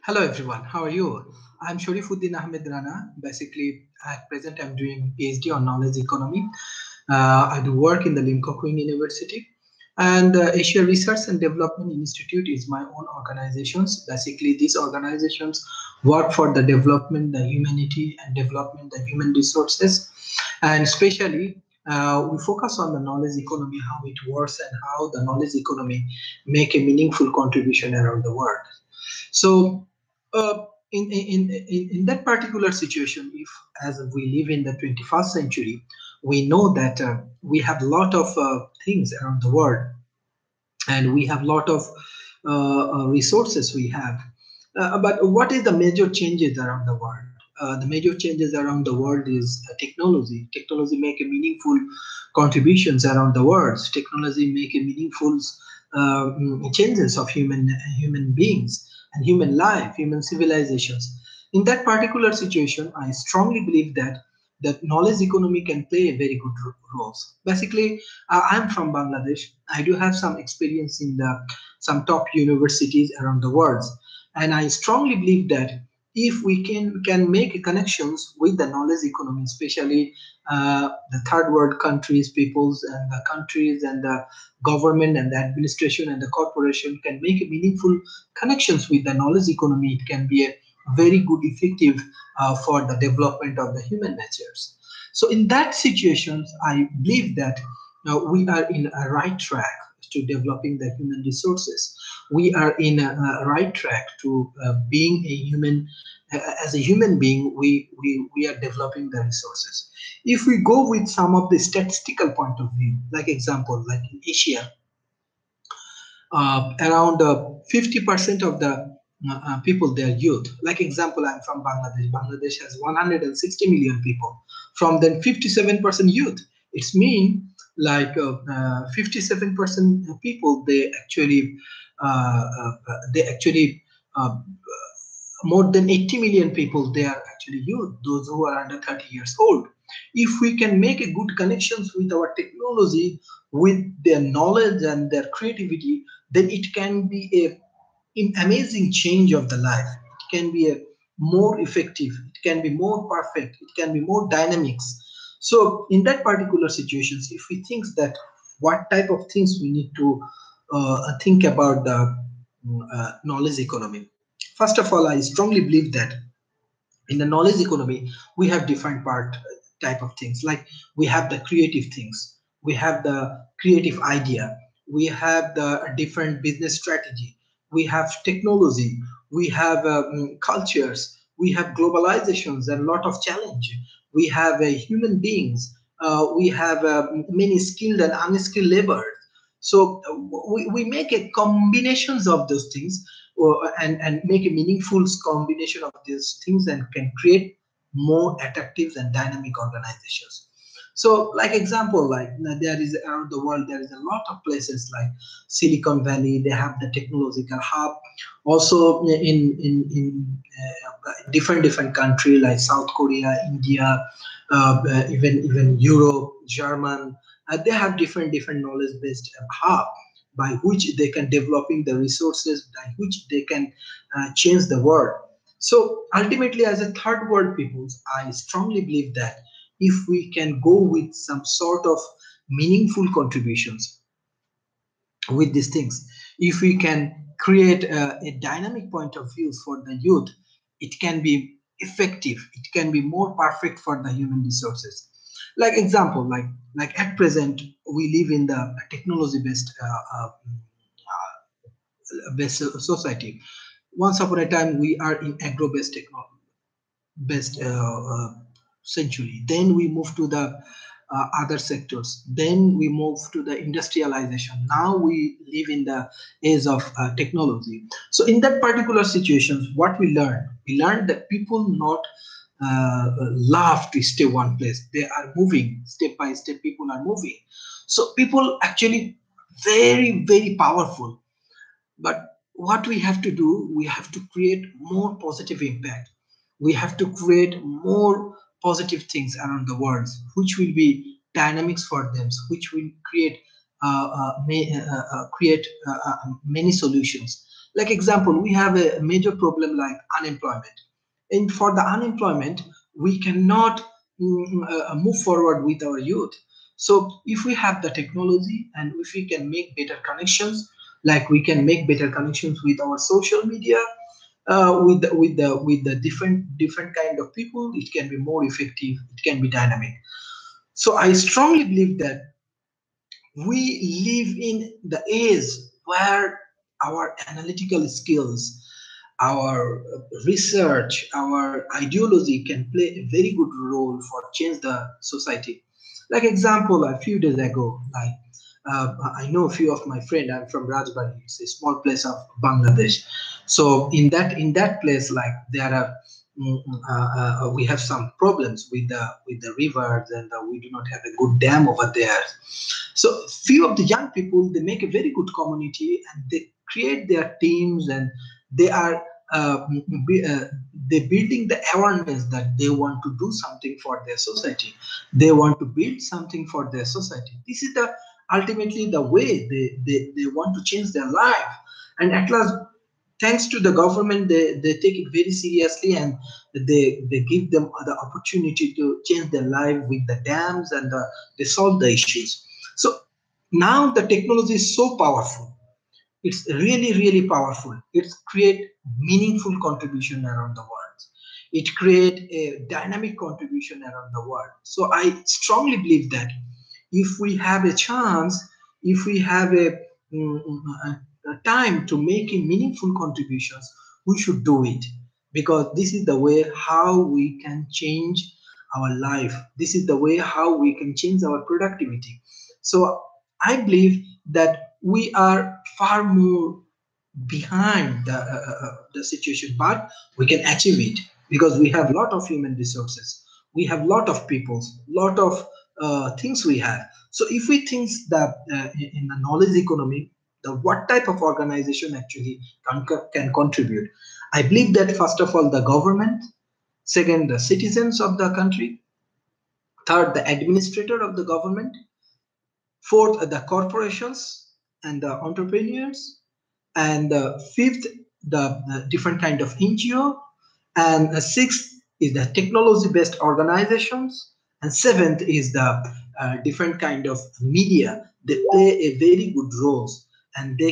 Hello everyone, how are you? I'm Sharifuddin Ahmed Rana. Basically, at present I'm doing PhD on knowledge economy. I do work in the Limco Queen University, and Asia Research and Development Institute is my own organizations. Basically, these organizations work for the development, the humanity, and development the human resources, and especially we focus on the knowledge economy, how it works, and how the knowledge economy make a meaningful contribution around the world. So, in that particular situation, if as we live in the 21st century, we know that we have a lot of things around the world, and we have a lot of resources we have. But what is the major changes around the world? The major changes around the world is technology. Technology make a meaningful contributions around the world. Technology make a meaningful changes of human beings and human life, human civilizations. In that particular situation, I strongly believe that knowledge economy can play a very good roles. Basically, I'm from Bangladesh. I do have some experience in the some top universities around the world, and I strongly believe that if we can make connections with the knowledge economy, especially the third world countries, peoples, and the countries, and the government, and the administration, and the corporation can make a meaningful connections with the knowledge economy, it can be a very good effective for the development of the human natures. So in that situations, I believe that we are in a right track to developing the human resources. We are in a right track to being a human. As a human being, we are developing the resources. If we go with some of the statistical point of view, like example, like in Asia, around 50% of the people, they are youth. Like example, I'm from Bangladesh. Bangladesh has 160 million people. From then 57% youth. It's mean like 57% people, they actually uh, more than 80 million people, they are actually youth, those who are under 30 years old. If we can make a good connections with our technology, with their knowledge and their creativity, then it can be a an amazing change of the life. It can be a more effective, it can be more perfect, it can be more dynamics. So in that particular situations, if we think that what type of things we need to think about the knowledge economy. First of all, I strongly believe that in the knowledge economy we have different part type of things, like we have the creative things, we have the creative idea, we have the different business strategy, we have technology, we have cultures, we have globalizations and a lot of challenge, we have human beings, we have many skilled and unskilled labor. So we make a combinations of those things, and make a meaningful combination of these things, and can create more attractive and dynamic organizations. So like example, like there is around the world, there is a lot of places like Silicon Valley, they have the technological hub. Also in different country like South Korea, India, even Europe, German, they have different knowledge based hub by which they can developing the resources, by which they can change the world. So ultimately, as a third world peoples, I strongly believe that if we can go with some sort of meaningful contributions with these things, if we can create a dynamic point of view for the youth, it can be effective, it can be more perfect for the human resources. Like example, like at present we live in the technology based society. Once upon a time we are in agro based technology based century. Then we move to the other sectors. Then we move to the industrialization. Now we live in the age of technology. So in that particular situations, what we learned that people not love to stay one place. They are moving step by step. People are moving. So people actually very powerful. But what we have to do, we have to create more positive impact. We have to create more positive things around the world, which will be dynamics for them, which will create many solutions. Like example, we have a major problem like unemployment, and for the unemployment we cannot move forward with our youth. So if we have the technology and if we can make better connections, like we can make better connections with our social media, with the different kind of people, it can be more effective, it can be dynamic. So I strongly believe that we live in the age where our analytical skills, our research, our ideology can play a very good role for change the society. Like example, a few days ago, like I know a few of my friend. I'm from Rajbari. It's a small place of Bangladesh. So in that place, like there are we have some problems with the rivers, and we do not have a good dam over there. So few of the young people, they make a very good community and they create their teams, and they are uh, be, uh, they building the awareness that they want to do something for their society. They want to build something for their society. This is the ultimately the way they want to change their life. And at last, thanks to the government, they take it very seriously, and they give them the opportunity to change their life with the dams, and they solve the issues. So now the technology is so powerful, it's really really powerful. It's create meaningful contribution around the world. It create a dynamic contribution around the world. So I strongly believe that if we have a chance, if we have a time to make a meaningful contributions, we should do it, because this is the way how we can change our life. This is the way how we can change our productivity. So I believe that we are far more behind the situation, but we can achieve it because we have lot of human resources, we have lot of peoples, lot of things we have. So if we think that in the knowledge economy, the what type of organization actually can contribute, I believe that first of all the government, second the citizens of the country, third the administrator of the government, fourth the corporations and the entrepreneurs, and fifth the different kind of NGO, and sixth is the technology based organizations, and seventh is the different kind of media. They play a very good roles, and uh,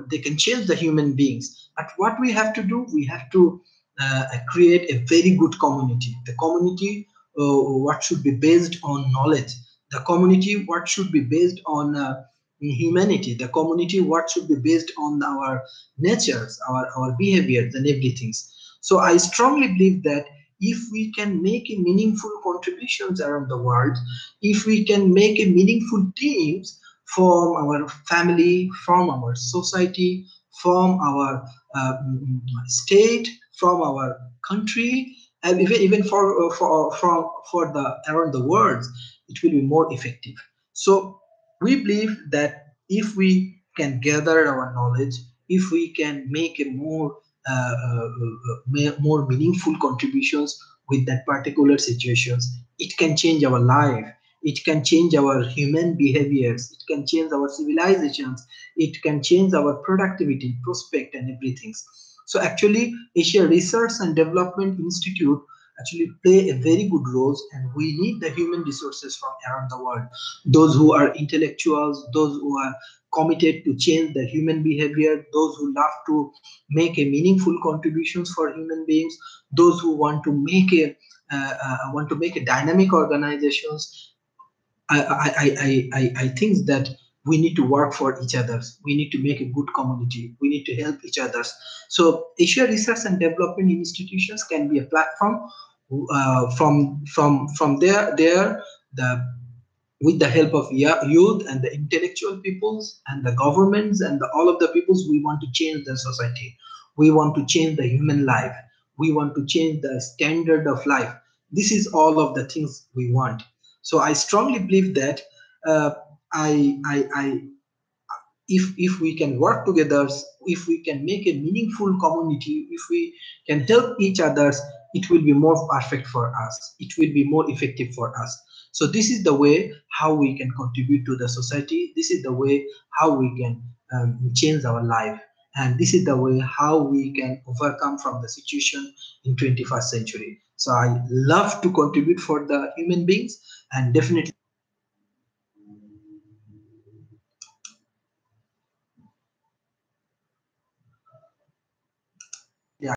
they can change the human beings. But what we have to do, we have to create a very good community. The community what should be based on knowledge, the community what should be based on humanity, the community what should be based on our natures, our behaviors and everything. So I strongly believe that if we can make a meaningful contributions around the world, if we can make a meaningful teams from our family, from our society, from our state, from our country, and even for the around the world, it will be more effective. So we believe that if we can gather our knowledge, if we can make a more meaningful contributions with that particular situations, it can change our life. It can change our human behaviors. It can change our civilizations. It can change our productivity, prospect, and everything. So actually, Asia Research and Development Institute actually play a very good role, and we need the human resources from around the world, those who are intellectuals, those who are committed to change the human behavior, those who love to make a meaningful contributions for human beings, those who want to make a dynamic organizations. I think that we need to work for each others. We need to make a good community. We need to help each others. So Asia Research and Development Institutions can be a platform. From there the with the help of youth and the intellectual peoples and the governments and all of the peoples, we want to change the society. We want to change the human life. We want to change the standard of life. This is all of the things we want. So I strongly believe that uh, I if we can work together, if we can make a meaningful community, if we can help each others, it will be more perfect for us, it will be more effective for us. So this is the way how we can contribute to the society. This is the way how we can change our life, and this is the way how we can overcome from the situation in 21st century. So I love to contribute for the human beings, and definitely